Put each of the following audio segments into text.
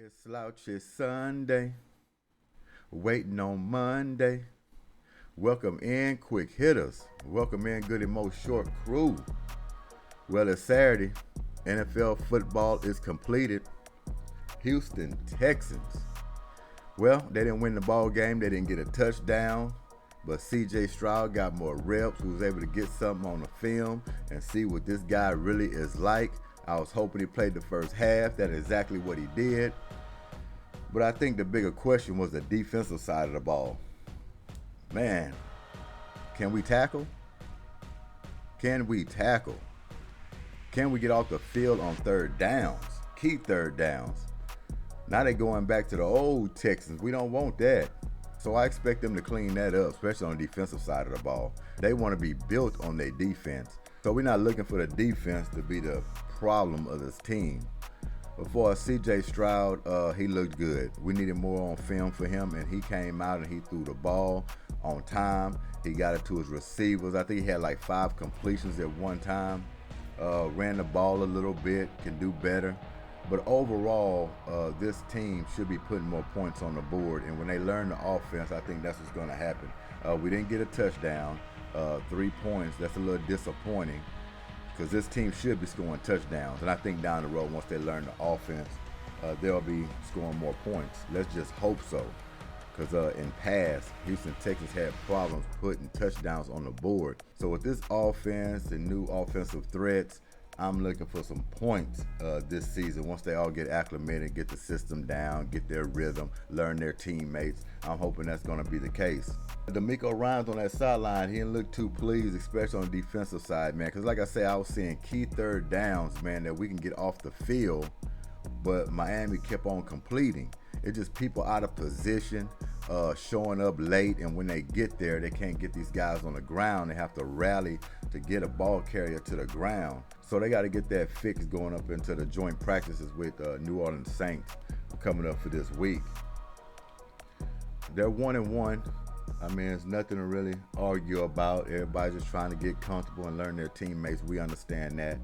It's Slouchy Sunday, waiting on Monday. Welcome in, quick hitters. Welcome in, Goodymo short crew. Well, it's Saturday. NFL football is completed. Houston Texans. Well, they didn't win the ball game. They didn't get a touchdown. But Stroud got more reps. He was able to get something on the film and see what this guy really is like. I was hoping he played the first half. That's exactly what he did. But I think the bigger question was the defensive side of the ball. Man, can we tackle? Can we tackle? Can we get off the field on third downs? Key third downs. Now they're going back to the old Texans. We don't want that. So I expect them to clean that up, especially on the defensive side of the ball. They want to be built on their defense. So we're not looking for the defense to be the problem of this team. Before C.J. Stroud, he looked good. We needed more on film for him, and he came out and he threw the ball on time. He got it to his receivers. I think he had like 5 completions at one time. Ran the ball a little bit, can do better. But overall, this team should be putting more points on the board. And when they learn the offense, I think that's what's going to happen. We didn't get a touchdown. 3 points, that's a little disappointing because this team should be scoring touchdowns. And I think down the road, once they learn the offense, they'll be scoring more points. Let's just hope so. Because in past, Houston Texans had problems putting touchdowns on the board. So with this offense and new offensive threats, I'm looking for some points this season. Once they all get acclimated, get the system down, get their rhythm, learn their teammates, I'm hoping that's going to be the case. DeMeco Ryans on that sideline, he didn't look too pleased, especially on the defensive side, man. Because like I say, I was seeing key third downs, man, that we can get off the field, but Miami kept on completing. It's just people out of position, showing up late, and when they get there, they can't get these guys on the ground. They have to rally to get a ball carrier to the ground. So they got to get that fix going up into the joint practices with New Orleans Saints coming up for this week. They're 1-1. I mean, it's nothing to really argue about. Everybody's just trying to get comfortable and learn their teammates. We understand that.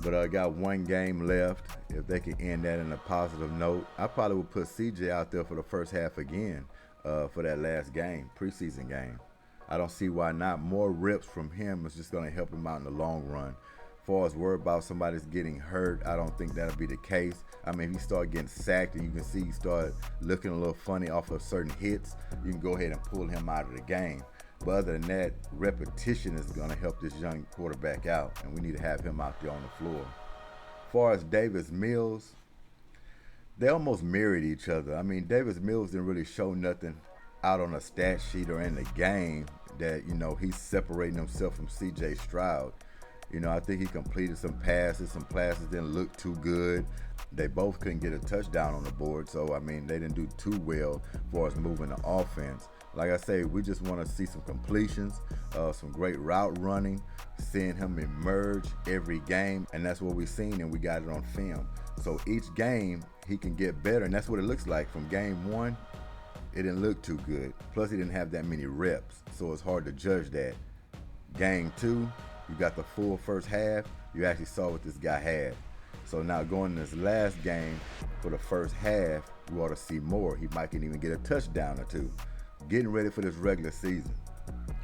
But I got one game left. If they can end that in a positive note, I probably would put CJ out there for the first half again for that last game, preseason game. I don't see why not. More reps from him is just going to help him out in the long run. As far as worried about somebody's getting hurt, I don't think that'll be the case. I mean, if he start getting sacked and you can see he start looking a little funny off of certain hits, you can go ahead and pull him out of the game. But other than that, repetition is going to help this young quarterback out, and we need to have him out there on the floor. As far as Davis Mills, they almost mirrored each other. I mean, Davis Mills didn't really show nothing out on a stat sheet or in the game that, he's separating himself from C.J. Stroud. I think he completed some passes. Some passes didn't look too good. They both couldn't get a touchdown on the board. So, I mean, they didn't do too well as far as moving the offense. Like I say, we just want to see some completions, some great route running, seeing him emerge every game. And that's what we've seen, and we got it on film. So each game, he can get better. And that's what it looks like. From game 1, it didn't look too good. Plus, he didn't have that many reps. So it's hard to judge that. Game 2, you got the full first half. You actually saw what this guy had. So now going to this last game for the first half, we ought to see more. He might can even get a touchdown or 2. Getting ready for this regular season.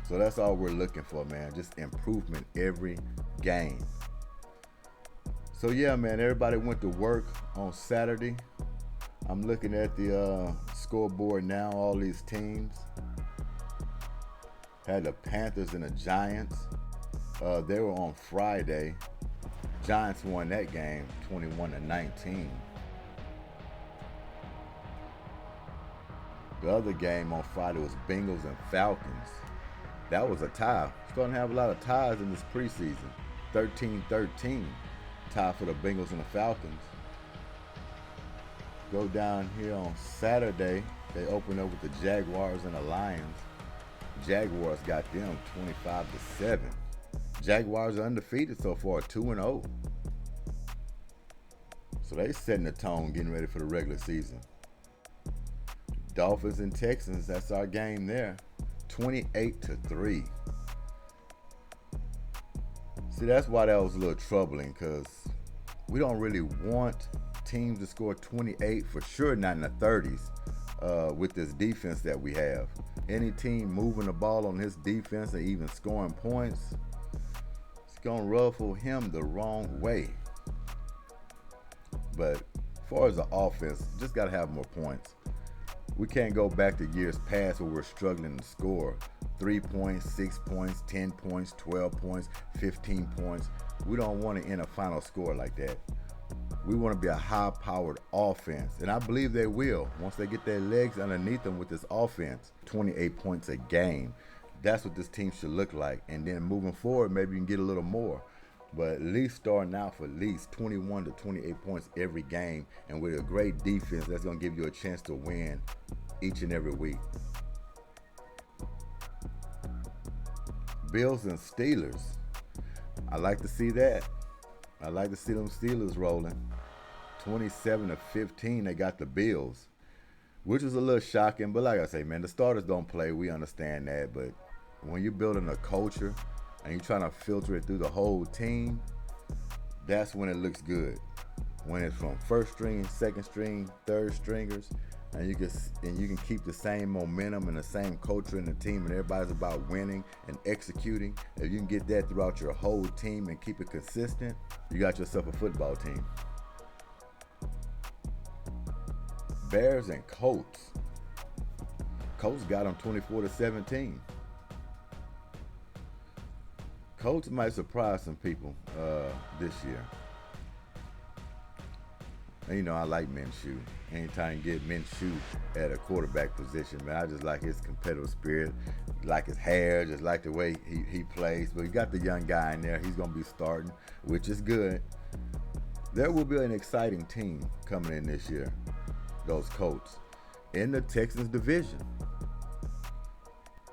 So that's all we're looking for, man. Just improvement every game. So yeah, man, everybody went to work on Saturday. I'm looking at the scoreboard now, all these teams. Had the Panthers and the Giants. They were on Friday. Giants won that game 21-19. The other game on Friday was Bengals and Falcons. That was a tie. Starting to have a lot of ties in this preseason. 13-13. Tie for the Bengals and the Falcons. Go down here on Saturday. They opened up with the Jaguars and the Lions. Jaguars got them 25-7. Jaguars are undefeated so far, 2-0. So they setting the tone, getting ready for the regular season. Dolphins and Texans, that's our game there. 28-3. See, that's why that was a little troubling, because we don't really want teams to score 28, for sure not in the 30s with this defense that we have. Any team moving the ball on his defense and even scoring points, it's going to ruffle him the wrong way. But as far as the offense, just got to have more points. We can't go back to years past where we're struggling to score 3 points, 6 points, 10 points, 12 points, 15 points. We don't want to end a final score like that. We want to be a high-powered offense, and I believe they will once they get their legs underneath them with this offense. 28 points a game. That's what this team should look like. And then moving forward, maybe you can get a little more. But at least starting out for at least 21 to 28 points every game, and with a great defense, that's going to give you a chance to win each and every week. Bills and Steelers. I like to see that. I like to see them Steelers rolling. 27-15, they got the Bills, which was a little shocking. But like I say, man, the starters don't play. We understand that. But when you're building a culture and you're trying to filter it through the whole team, that's when it looks good. When it's from first string, second string, third stringers, and you can keep the same momentum and the same culture in the team, and everybody's about winning and executing. If you can get that throughout your whole team and keep it consistent, you got yourself a football team. Bears and Colts. Colts got them 24-17. Colts might surprise some people this year. And, you know, I like Minshew. Anytime you get Minshew at a quarterback position, man, I just like his competitive spirit, like his hair, just like the way he plays. But you got the young guy in there. He's going to be starting, which is good. There will be an exciting team coming in this year, those Colts, in the Texans division.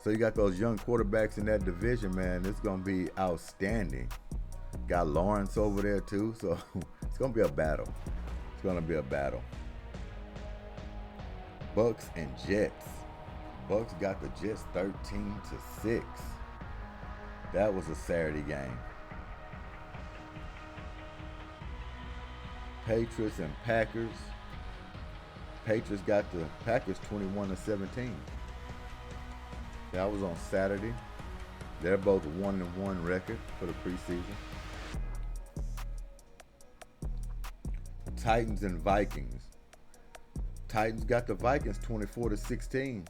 So you got those young quarterbacks in that division, man. It's going to be outstanding. Got Lawrence over there, too. So it's going to be a battle. It's going to be a battle. Bucks and Jets. Bucks got the Jets 13-6. That was a Saturday game. Patriots and Packers. Patriots got the Packers 21-17. That was on Saturday. They're both 1-1 record for the preseason. Titans and Vikings. Titans got the Vikings 24-16.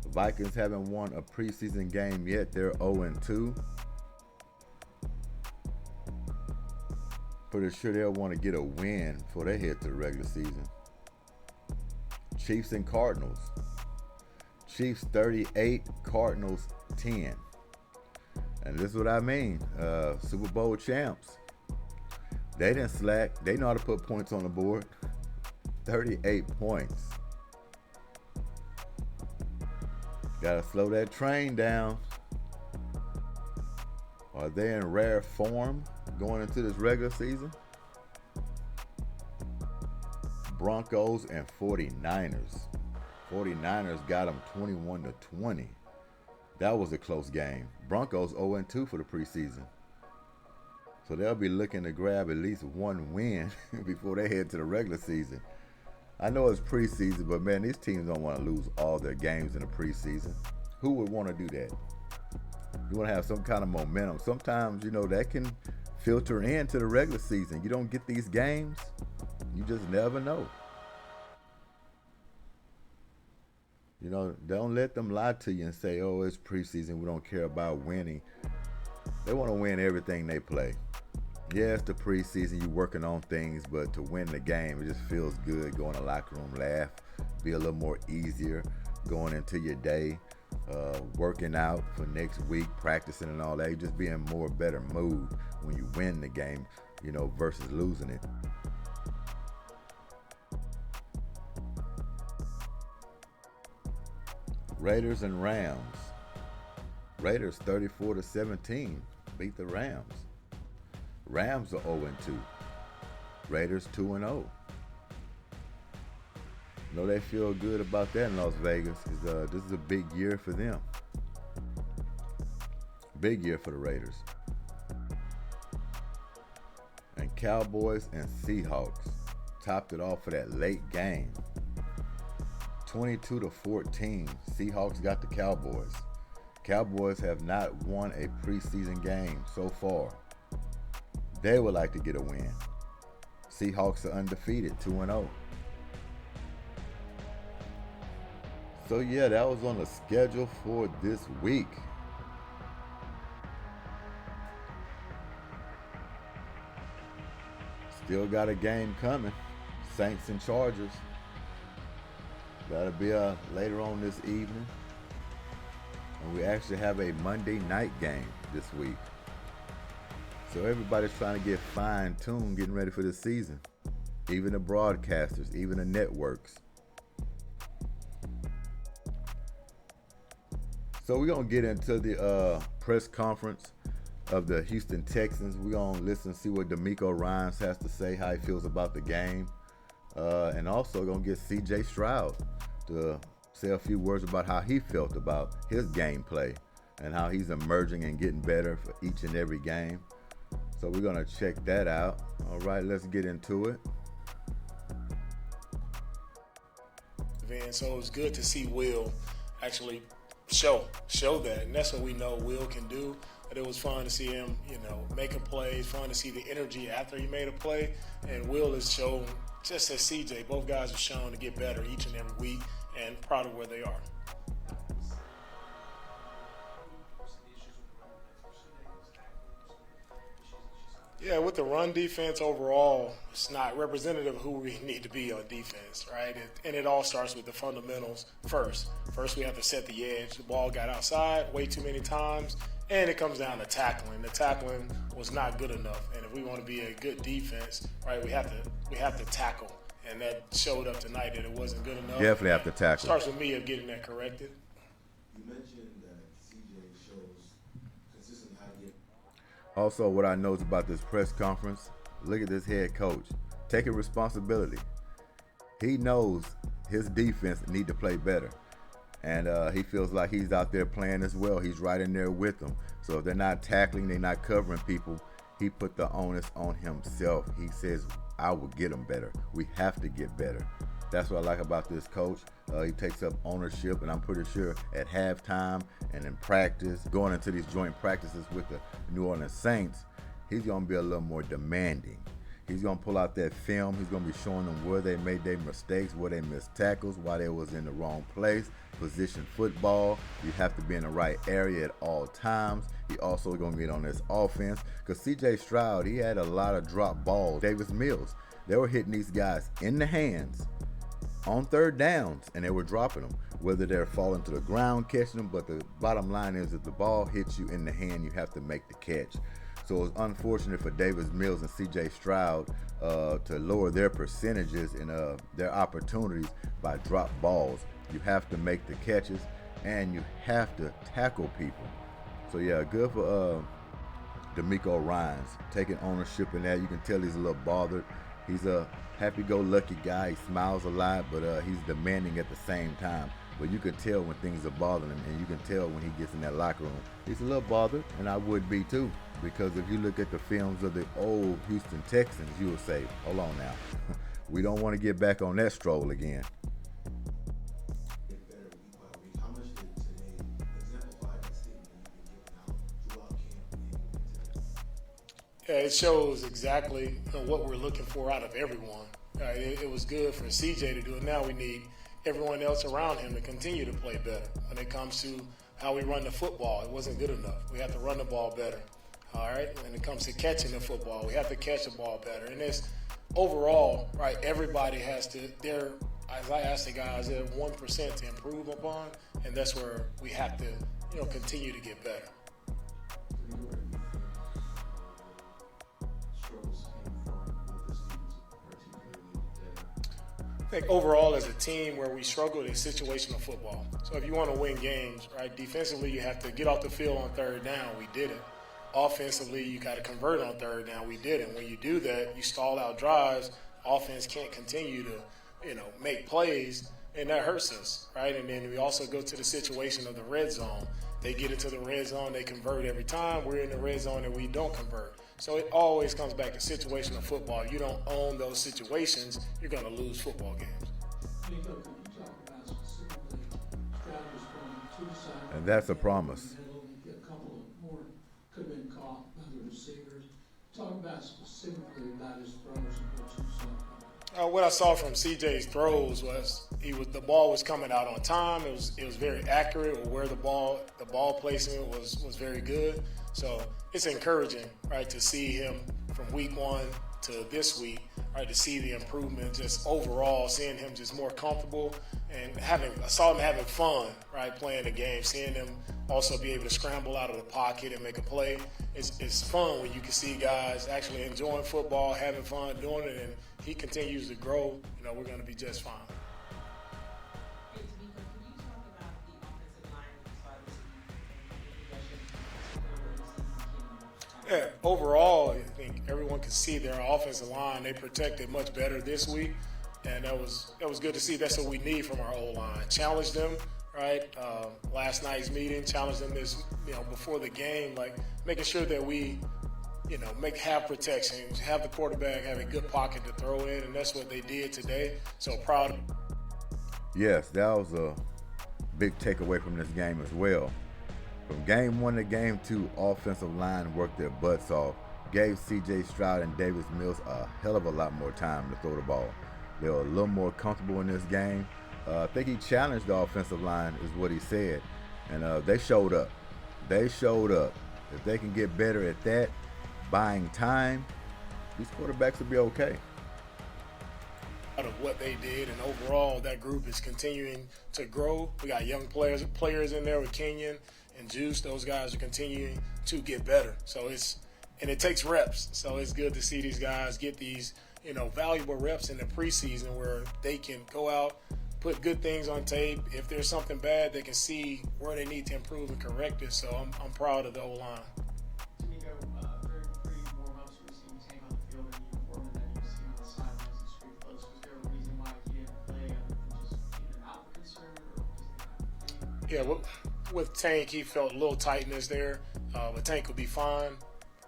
The Vikings haven't won a preseason game yet. They're 0-2. Pretty sure they'll want to get a win before they head to the regular season. Chiefs and Cardinals. Chiefs 38, Cardinals 10. And this is what I mean. Super Bowl champs. They didn't slack. They know how to put points on the board. 38 points. Gotta slow that train down. Are they in rare form going into this regular season? Broncos and 49ers. 49ers got them 21-20. That was a close game. Broncos 0-2 for the preseason. So they'll be looking to grab at least one win before they head to the regular season. I know it's preseason, but man, these teams don't want to lose all their games in the preseason. Who would want to do that? You want to have some kind of momentum. Sometimes, you know, that can filter into the regular season. You don't get these games, you just never know. You know, don't let them lie to you and say, oh, it's preseason, we don't care about winning. They want to win everything they play. Yeah, it's the preseason, you're working on things, but to win the game, it just feels good. Go in the locker room, laugh, be a little more easier going into your day, working out for next week, practicing and all that. You just be in more better mood when you win the game, you know, versus losing it. Raiders and Rams. Raiders 34-17 beat the Rams. Rams are 0-2. Raiders 2-0. Know they feel good about that in Las Vegas because this is a big year for them. Big year for the Raiders. And Cowboys and Seahawks topped it off for that late game. 22-14, Seahawks got the Cowboys. Cowboys have not won a preseason game so far. They would like to get a win. Seahawks are undefeated, 2-0. So yeah, that was on the schedule for this week. Still got a game coming. Saints and Chargers. That'll be later on this evening. And we actually have a Monday night game this week. So everybody's trying to get fine-tuned, getting ready for the season. Even the broadcasters, even the networks. So we're going to get into the press conference of the Houston Texans. We're going to listen, see what DeMeco Ryans has to say, how he feels about the game. And also going to get C.J. Stroud to say a few words about how he felt about his gameplay and how he's emerging and getting better for each and every game. So we're going to check that out. All right, let's get into it. So it was good to see Will actually show that, and that's what we know Will can do. But it was fun to see him, making plays, fun to see the energy after he made a play. And Will has shown, just as CJ, both guys have shown to get better each and every week, and proud of where they are. Yeah, with the run defense overall, it's not representative of who we need to be on defense, right? And it all starts with the fundamentals first. First, we have to set the edge. The ball got outside way too many times, and it comes down to tackling. The tackling was not good enough, and if we want to be a good defense, right, we have to tackle. And that showed up tonight that it wasn't good enough. Definitely have to tackle. It starts with me of getting that corrected. You mentioned that CJ shows consistently how to get. Also, what I noticed about this press conference, look at this head coach taking responsibility. He knows his defense need to play better, and he feels like he's out there playing as well. He's right in there with them. So if they're not tackling, they're not covering people, he put the onus on himself. He says, I will get them better. We have to get better. That's what I like about this coach. He takes up ownership, and I'm pretty sure at halftime and in practice, going into these joint practices with the New Orleans Saints, he's going to be a little more demanding. He's going to pull out that film. He's going to be showing them where they made their mistakes, where they missed tackles, why they was in the wrong place. Position football. You have to be in the right area at all times. He also going to get on this offense because C.J. Stroud, he had a lot of drop balls. Davis Mills, they were hitting these guys in the hands on third downs, and they were dropping them, whether they're falling to the ground, catching them. But the bottom line is if the ball hits you in the hand, you have to make the catch. So it's unfortunate for Davis Mills and C.J. Stroud to lower their percentages and their opportunities by drop balls. You have to make the catches, and you have to tackle people. So yeah, good for DeMeco Ryans taking ownership in that. You can tell he's a little bothered. He's a happy-go-lucky guy. He smiles a lot, but he's demanding at the same time. But you can tell when things are bothering him, and you can tell when he gets in that locker room. He's a little bothered, and I would be too, because if you look at the films of the old Houston Texans, you will say, hold on now. We don't want to get back on that stroll again. How much did today exemplify that statement you've been giving out throughout camp? Yeah, it shows exactly what we're looking for out of everyone. It was good for CJ to do it. Now we need everyone else around him to continue to play better. When it comes to how we run the football, it wasn't good enough. We have to run the ball better. All right. When it comes to catching the football, we have to catch the ball better. And it's overall, right, everybody has to, as I asked the guys, they're 1% to improve upon, and that's where we have to, continue to get better. I think overall as a team where we struggled is situational football. So if you want to win games, right, defensively you have to get off the field on third down. We did it. Offensively, you got to convert on third down. We did it. When you do that, you stall out drives. Offense can't continue to, make plays, and that hurts us, right? And then we also go to the situation of the red zone. They get into the red zone, they convert every time. We're in the red zone and we don't convert. So it always comes back to situational football. You don't own those situations, you're going to lose football games. DeMeco, can you talk about specifically Stroud was throwing 2 sidelines? And that's a promise. A couple of more could have been caught by the receivers. Talk about specifically about his throws and what you saw. What I saw from CJ's throws was the ball was coming out on time. It was very accurate, or where the ball placement was very good. So it's encouraging, right, to see him from week 1 to this week, right, to see the improvement just overall, seeing him just more comfortable and I saw him having fun, right, playing the game, seeing him also be able to scramble out of the pocket and make a play. It's fun when you can see guys actually enjoying football, having fun doing it, and he continues to grow. We're going to be just fine. Hey, DeMeco, can you talk about the offensive line side of the progression? Yeah, overall, I think everyone can see their offensive line. They protected much better this week, and that was good to see. That's what we need from our O-line. Challenge them, right? Last night's meeting, challenge them this, before the game, like making sure that we, have protection, have the quarterback have a good pocket to throw in, and that's what they did today. So proud of them. Yes, that was a big takeaway from this game as well. From game 1 to game 2, offensive line worked their butts off, gave C.J. Stroud and Davis Mills a hell of a lot more time to throw the ball. They were a little more comfortable in this game. I think he challenged the offensive line is what he said, and they showed up. If they can get better at that, buying time, these quarterbacks will be okay. Out of what they did, and overall that group is continuing to grow. We got young players in there with Kenyon and Juice. Those guys are continuing to get better. So it takes reps. So it's good to see these guys get these valuable reps in the preseason where they can go out, put good things on tape. If there's something bad, they can see where they need to improve and correct it. So I'm proud of the O-line. DeMeco, during pre-warm-ups, we've seen you came on the field in uniform, and then you've seen on the sidelines and street clothes. Was there a reason why you didn't play other than just either an outward concern or was it? Yeah, with Tank, he felt a little tightness there, but Tank would be fine.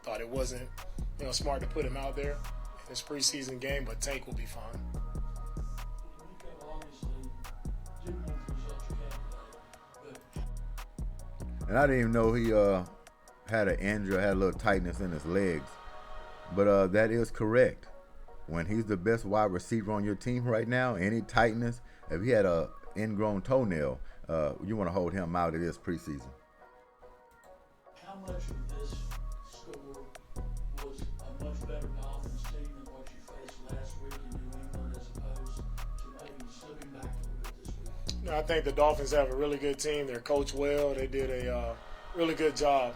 Thought it wasn't smart to put him out there in this preseason game, but Tank will be fine. And I didn't even know he had an injury, had a little tightness in his legs. But that is correct. When he's the best wide receiver on your team right now, any tightness, if he had a ingrown toenail, you want to hold him out of this preseason. How much of this score was a much better Dolphins team than what you faced last week in New England, as opposed to maybe slipping back a little bit this week? No, I think the Dolphins have a really good team. They're coached well. They did a really good job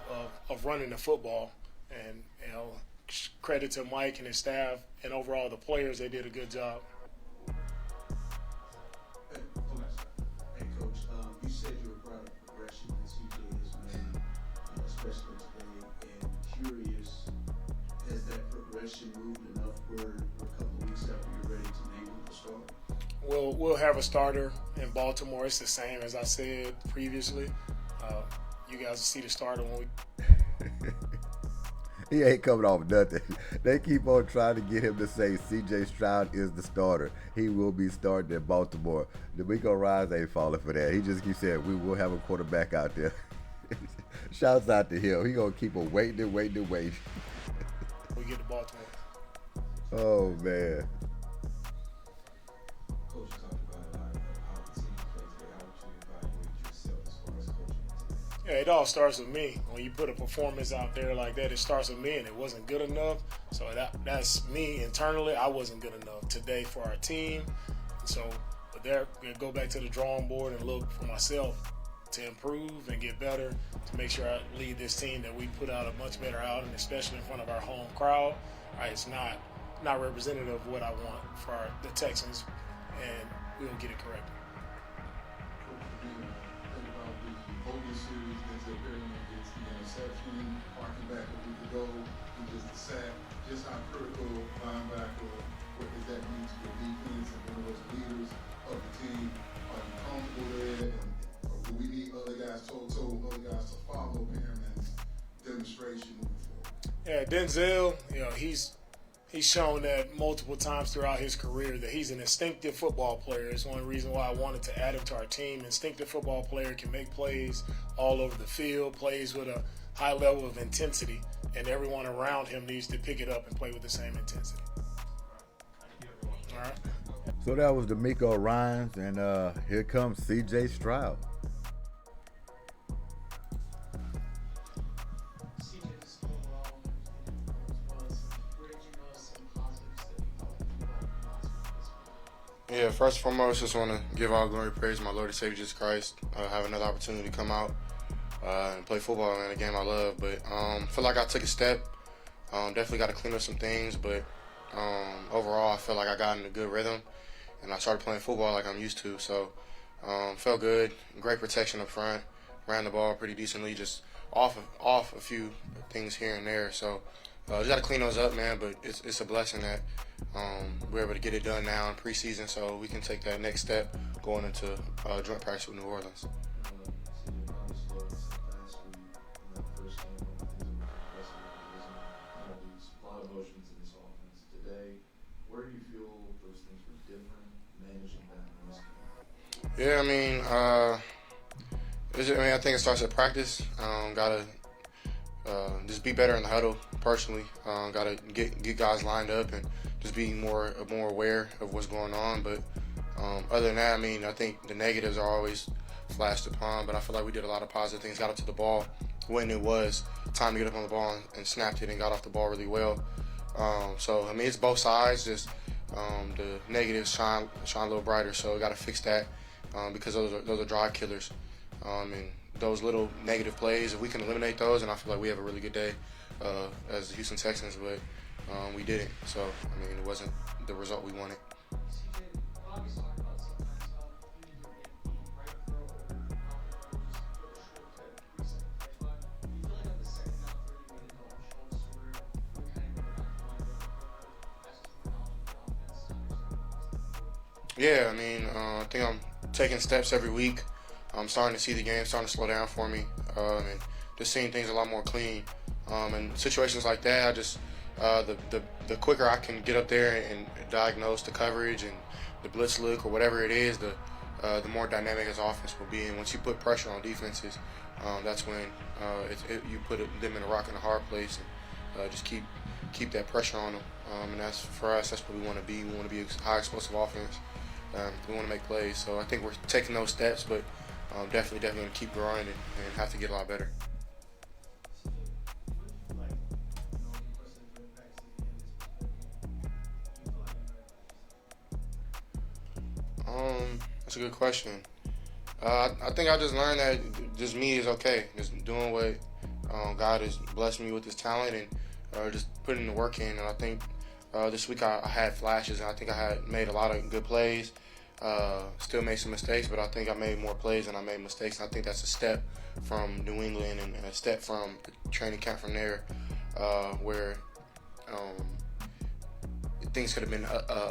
of running the football. And, credit to Mike and his staff and overall the players, they did a good job. Hey, Coach, you said you were proud of the progression that CJ has made, especially today, and curious, has that progression moved enough where a couple of weeks after you're ready to name him the starter? We'll have a starter in Baltimore. It's the same as I said previously. You guys will see the starter when we. He ain't coming off nothing. They keep on trying to get him to say C.J. Stroud is the starter. He will be starting in Baltimore. DeMeco Ryans ain't falling for that. He just keeps saying, we will have a quarterback out there. Shouts out to him. He going to keep on waiting. We get to Baltimore. Oh, man. Coach talked about a lot of how the team plays today. How would you evaluate yourself as far as coaching today? Yeah, it all starts with me. When you put a performance out there like that, it starts with me, and it wasn't good enough. So that's me internally. I wasn't good enough today for our team. And so we go back to the drawing board and look for myself to improve and get better, to make sure I lead this team that we put out a much better outing, especially in front of our home crowd. Right, it's not representative of what I want for the Texans, and we'll get it corrected. Hogan series that's appearing against the interception, harking back a week ago, and just the sack, just how critical linebacker, what does that mean to your defense and one of those leaders of the team? Are you comfortable there? And do we need other guys toe-to-toe, other guys to follow Perriman's demonstration moving forward? Yeah, Yeah, Denzel, he's shown that multiple times throughout his career that he's an instinctive football player. It's one reason why I wanted to add him to our team. Instinctive football player can make plays all over the field, plays with a high level of intensity, and everyone around him needs to pick it up and play with the same intensity. All right. So that was DeMeco Ryans, and here comes C.J. Stroud. CJ, just overall, was where did you notice some positives that you felt that you got last week this week? Yeah, first and foremost, just want to give all glory and praise to my Lord and Savior Jesus Christ. Have another opportunity to come out and play football in a game I love. But feel like I took a step. Definitely got to clean up some things, but overall, I feel like I got in a good rhythm, and I started playing football like I'm used to. So felt good. Great protection up front. Ran the ball pretty decently. Just off a few things here and there. So just got to clean those up, man. But it's a blessing that we're able to get it done now in preseason, so we can take that next step going into joint practice with New Orleans. Emotions in this offense today. Where do you feel those things were different managing that in this game? Yeah, I think it starts at practice. Gotta just be better in the huddle. Personally, gotta get guys lined up and just be more aware of what's going on. But other than that, I think the negatives are always flashed upon. But I feel like we did a lot of positive things. Got up to the ball when it was time to get up on the ball and snapped it and got off the ball really well. So it's both sides. Just the negatives shine a little brighter. So got to fix that because those are drive killers. And those little negative plays, if we can eliminate those, and I feel like we have a really good day as the Houston Texans. But we didn't. So it wasn't the result we wanted. CJ, Bobby's talking about sometimes how you need to get the right throw or just put a shortcut reset play. But do you feel like on the second down 30 minute Dalton Schultz where we kind of go back to line up as to knowledge of the offense to understand? Yeah, I think I'm taking steps every week. I'm starting to see the game starting to slow down for me, and just seeing things a lot more clean. And situations like that, I just the quicker I can get up there and diagnose the coverage and the blitz look or whatever it is, the more dynamic his offense will be. And once you put pressure on defenses, that's when you put them in a rock and a hard place and just keep that pressure on them. And that's for us. That's what we want to be. We want to be a high explosive offense. We want to make plays. So I think we're taking those steps, but definitely going to keep growing and have to get a lot better. That's a good question. I think I just learned that just me is okay. Just doing what God has blessed me with his talent and just putting the work in. And I think this week I had flashes, and I think I had made a lot of good plays. Still made some mistakes, but I think I made more plays than I made mistakes. And I think that's a step from New England and a step from the training camp from there, where things could have been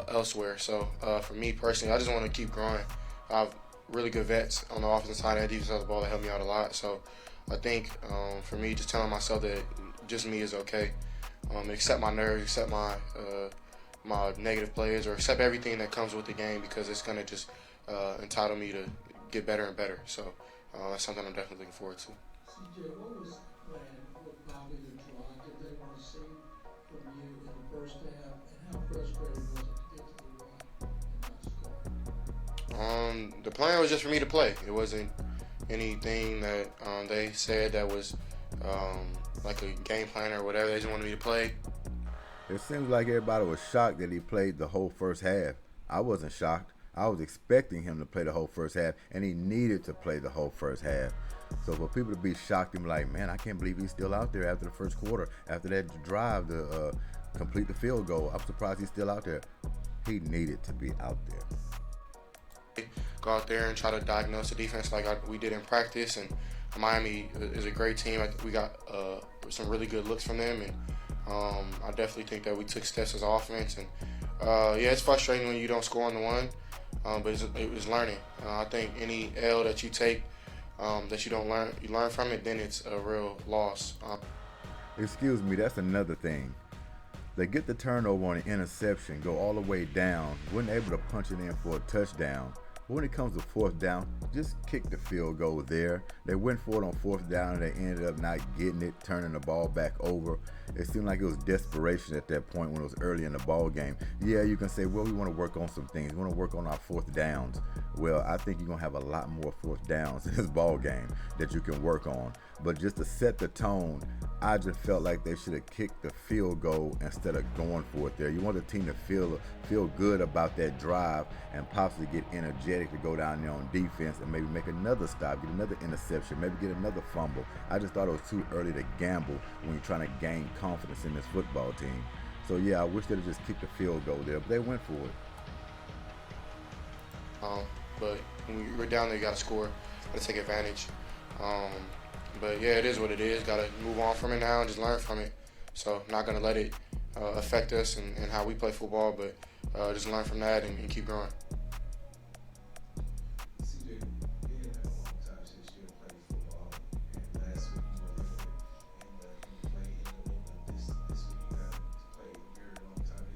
elsewhere. So for me personally, I just want to keep growing. I have really good vets on the offensive side and defensive side of the ball that help me out a lot. So I think for me, just telling myself that just me is okay. Accept my nerves, accept my negative plays, or accept everything that comes with the game, because it's going to just entitle me to get better and better. So that's something I'm definitely looking forward to. CJ, what was planned with Bobby and Juwan? Did they want to see from you in the first half, and how frustrating was it to get to the run and not score? The plan was just for me to play. It wasn't anything that they said that was like a game plan or whatever. They just wanted me to play. It seems like everybody was shocked that he played the whole first half. I wasn't shocked. I was expecting him to play the whole first half, and he needed to play the whole first half. So for people to be shocked and be like, man, I can't believe he's still out there after the first quarter, after that drive to complete the field goal. I'm surprised he's still out there. He needed to be out there. Go out there and try to diagnose the defense like we did in practice. And Miami is a great team. We got some really good looks from them, and I definitely think that we took steps as offense. And yeah, it's frustrating when you don't score on the one, but it was learning. I think any L that you take that you don't learn, you learn from it, then it's a real loss. Excuse me, that's another thing. They get the turnover on an interception, go all the way down, weren't able to punch it in for a touchdown. But when it comes to fourth down, just kick the field goal there. They went for it on fourth down and they ended up not getting it, turning the ball back over. It seemed like it was desperation at that point when it was early in the ball game. Yeah, you can say, well, we want to work on some things. We want to work on our fourth downs. Well, I think you're going to have a lot more fourth downs in this ball game that you can work on. But just to set the tone, I just felt like they should have kicked the field goal instead of going for it there. You want the team to feel good about that drive and possibly get energetic to go down there on defense and maybe make another stop, get another interception, maybe get another fumble. I just thought it was too early to gamble when you're trying to gain confidence in this football team. So yeah, I wish they'd have just kicked the field goal there, but they went for it. But when you're down there, you got to score, got to take advantage. But yeah, it is what it is. Got to move on from it now and just learn from it. So not going to let it affect us and how we play football, but just learn from that and keep growing. CJ, it had been a long time since you had played football, and last week you were limited, and you played in New England. This week you got to play a very long time.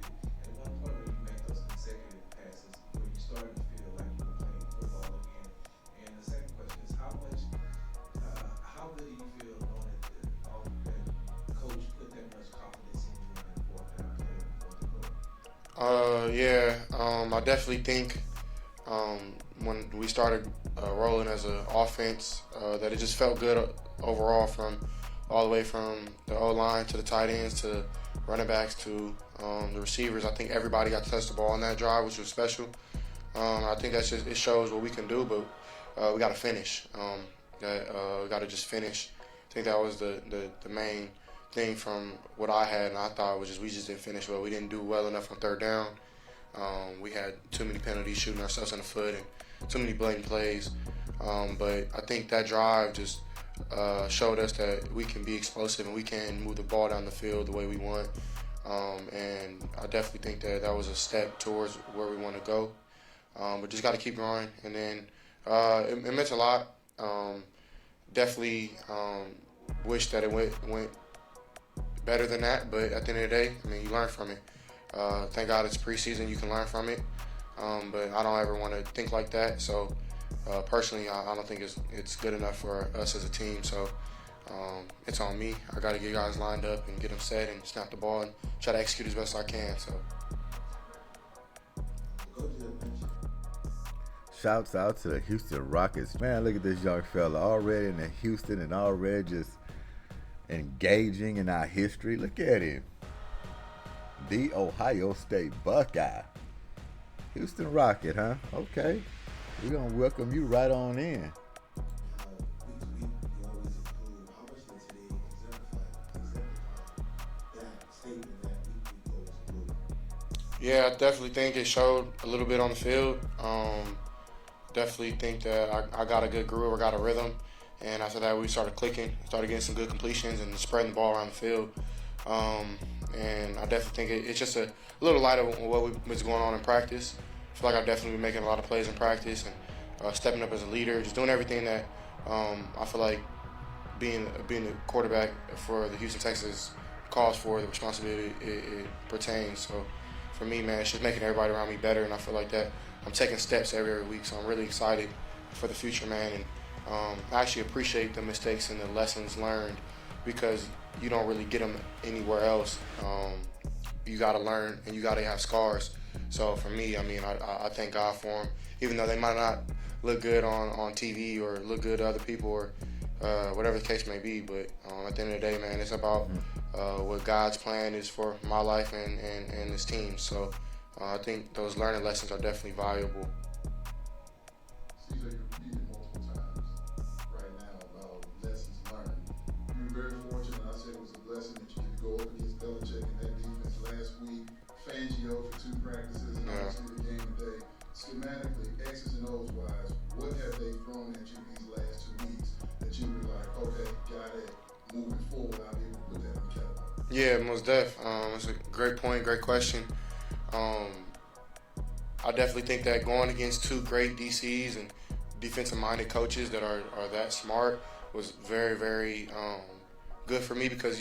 At one point when you made those consecutive passes, where you started to feel like you were playing football again. And the second question is, how good do you feel knowing that coach put that much confidence in you and fourth down play in the fourth quarter? I definitely think when we started rolling as an offense that it just felt good overall, from all the way from the O-line to the tight ends to running backs to the receivers. I think everybody got to touch the ball on that drive, which was special. I think that's just, it shows what we can do, but we got to finish. We got to just finish. I think that was the main thing from what I had, and I thought was just we just didn't finish well. We didn't do well enough on third down. We had too many penalties, shooting ourselves in the foot, and too many blatant plays. But I think that drive just showed us that we can be explosive and we can move the ball down the field the way we want. And I definitely think that was a step towards where we want to go. But just got to keep growing. And then it meant a lot. Definitely wish that it went better than that. But at the end of the day, I mean, you learn from it. Thank God it's preseason. You can learn from it. But I don't ever want to think like that. So personally, I don't think it's good enough for us as a team. So it's on me. I got to get guys lined up and get them set and snap the ball and try to execute as best I can. So. Shouts out to the Houston Rockets. Man, look at this young fella already in Houston and already just engaging in our history. Look at him. The Ohio State Buckeye. Houston Rocket, huh? Okay. We're going to welcome you right on in. Week to week, you always include how much did today exemplify that statement that week goes blue? Yeah, I definitely think it showed a little bit on the field. Definitely think that I got a good groove, I got a rhythm, and after that we started clicking, started getting some good completions and spreading the ball around the field. And I definitely think it's just a little light of what was going on in practice. I feel like I've definitely been making a lot of plays in practice and stepping up as a leader, just doing everything that I feel like being the quarterback for the Houston Texans calls for, the responsibility it pertains. So for me, man, it's just making everybody around me better, and I feel like that I'm taking steps every week. So I'm really excited for the future, man, and I actually appreciate the mistakes and the lessons learned, because you don't really get them anywhere else. You got to learn, and you got to have scars. So for me, I mean, I thank God for them, even though they might not look good on TV or look good to other people or whatever the case may be. But at the end of the day, man, it's about what God's plan is for my life and this team. So I think those learning lessons are definitely valuable. CJ, you're repeating multiple times right now about lessons learned. You were very fortunate. I said it was a blessing that you could go up against Belichick in that defense last week. Fangio for 2 practices, and obviously the game today. Schematically, X's and O's wise, what have they thrown at you these last 2 weeks that you were like, okay, got it, moving forward, I'll be able to put that on the catalog? Yeah, most def. It's a great point, great question. I definitely think that going against 2 great DCs and defensive-minded coaches that are that smart was very, very good for me, because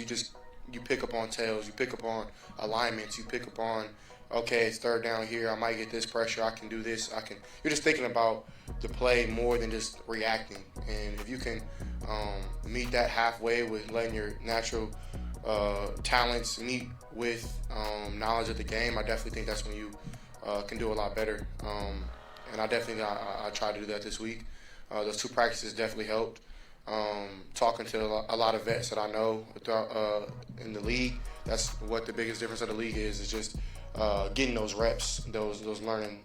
you pick up on tails, you pick up on alignments, you pick up on, okay, it's third down here, I might get this pressure, I can do this, you're just thinking about the play more than just reacting. And if you can meet that halfway with letting your natural talents meet with knowledge of the game, I definitely think that's when you can do a lot better. And I definitely I tried to do that this week. Those 2 practices definitely helped. Talking to a lot of vets that I know in the league, that's what the biggest difference of the league is just getting those reps, those learning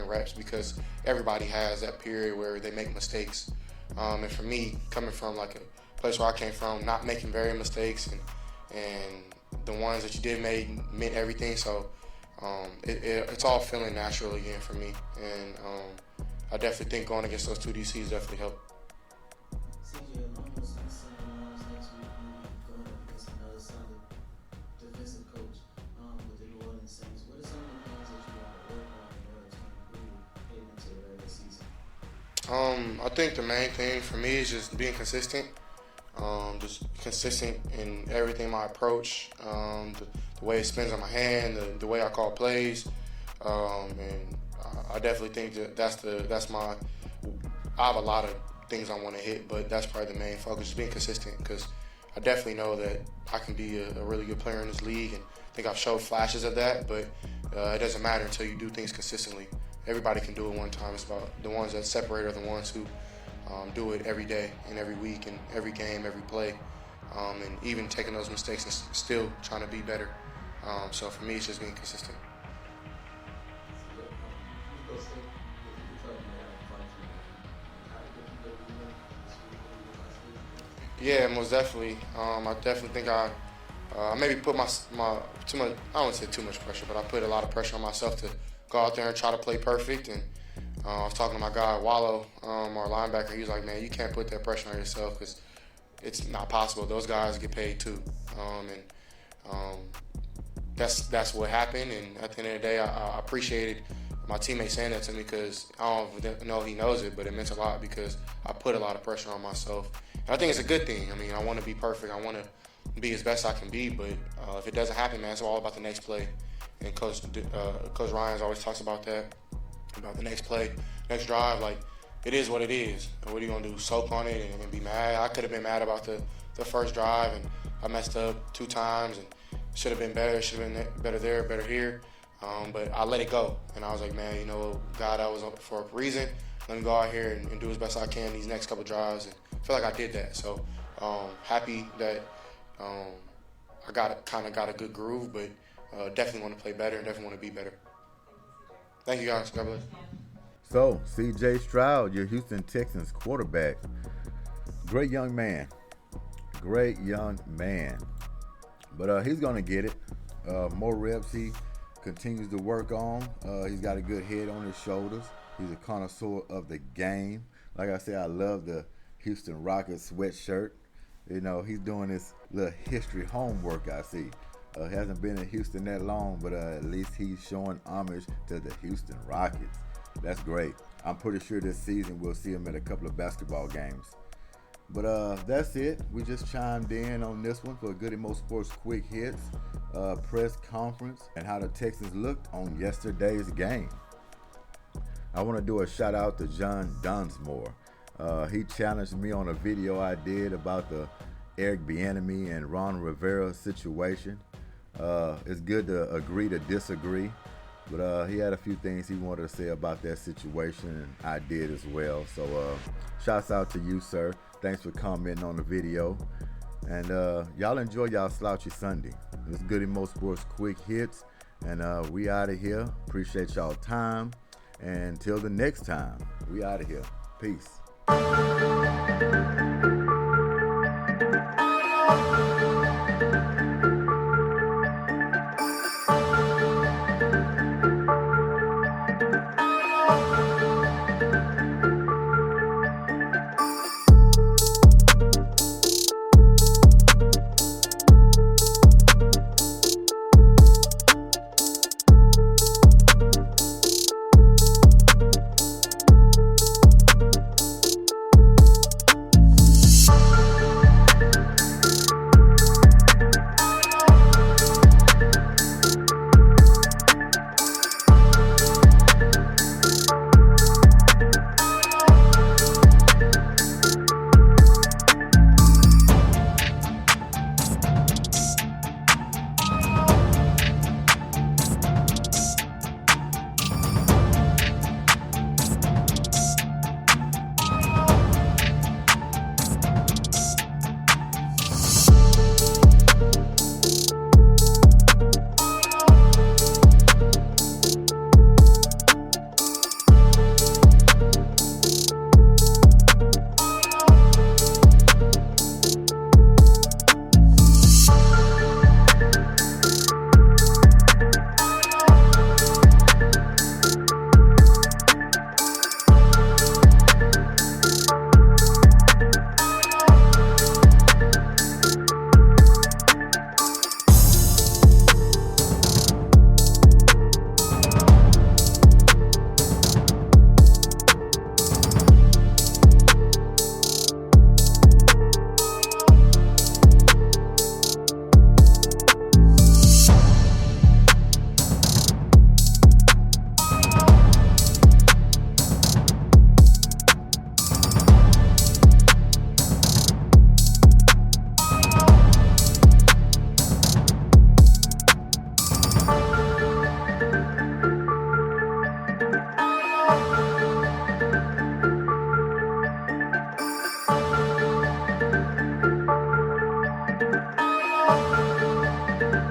reps, because everybody has that period where they make mistakes. And for me, coming from like a place where I came from, not making very mistakes, and the ones that you did make meant everything. So it's all feeling natural again for me, and I definitely think going against those 2 DCs definitely helped. CJ, along those same lines, next week we'll be going up against another solid defensive coach with the New Orleans Saints. What are some of the things that you want to work on in order to improve heading into the regular season? I think the main thing for me is just being consistent. Just consistent in everything, my approach, the way it spins on my hand, the way I call plays, and I definitely think that's my. I have a lot of things I want to hit, but that's probably the main focus, is being consistent, because I definitely know that I can be a really good player in this league, and I think I've showed flashes of that, but it doesn't matter until you do things consistently. Everybody can do it one time. It's about the ones that separate are the ones who do it every day and every week and every game, every play, and even taking those mistakes and still trying to be better. So for me, it's just being consistent. Yeah, most definitely. I definitely think I maybe put my too much. I don't want to say too much pressure, but I put a lot of pressure on myself to go out there and try to play perfect. And I was talking to my guy Wallow, our linebacker. He was like, "Man, you can't put that pressure on yourself because it's not possible. Those guys get paid too." That's what happened. And at the end of the day, I appreciated my teammate saying that to me, because I don't know if he knows it, but it meant a lot because I put a lot of pressure on myself. And I think it's a good thing. I mean, I want to be perfect. I want to be as best I can be, but if it doesn't happen, man, it's all about the next play. And Coach Ryans always talks about that, about the next play, next drive. Like, it is what it is. And what are you going to do, soak on it and be mad? I could have been mad about the first drive, and I messed up 2 times, and should have been better, should have been better there, better here. But I let it go. And I was like, man, you know, God, I was up for a reason. Let me go out here and do as best I can these next couple drives. And I feel like I did that. So happy that I got a good groove, but definitely want to play better and definitely want to be better. Thank you, guys. God bless. So, C.J. Stroud, your Houston Texans quarterback. Great young man. But he's going to get it. More reps he continues to work on. He's got a good head on his shoulders. He's a connoisseur of the game. Like I said, I love the Houston Rockets sweatshirt. You know, he's doing this little history homework, I see. Hasn't been in Houston that long, but at least he's showing homage to the Houston Rockets. That's great. I'm pretty sure this season we'll see him at a couple of basketball games. But that's it. We just chimed in on this one for Goodymo Sports Quick Hits, press conference, and how the Texans looked on yesterday's game. I want to do a shout out to John Dunsmore. He challenged me on a video I did about the Eric Bieniemy and Ron Rivera situation. It's good to agree to disagree, but he had a few things he wanted to say about that situation, and I did as well. So shouts out to you, sir. Thanks for commenting on the video. And y'all enjoy y'all slouchy Sunday. This is Goodymo Sports Quick Hits, and we out of here. Appreciate y'all time. And until the next time, we out of here. Peace.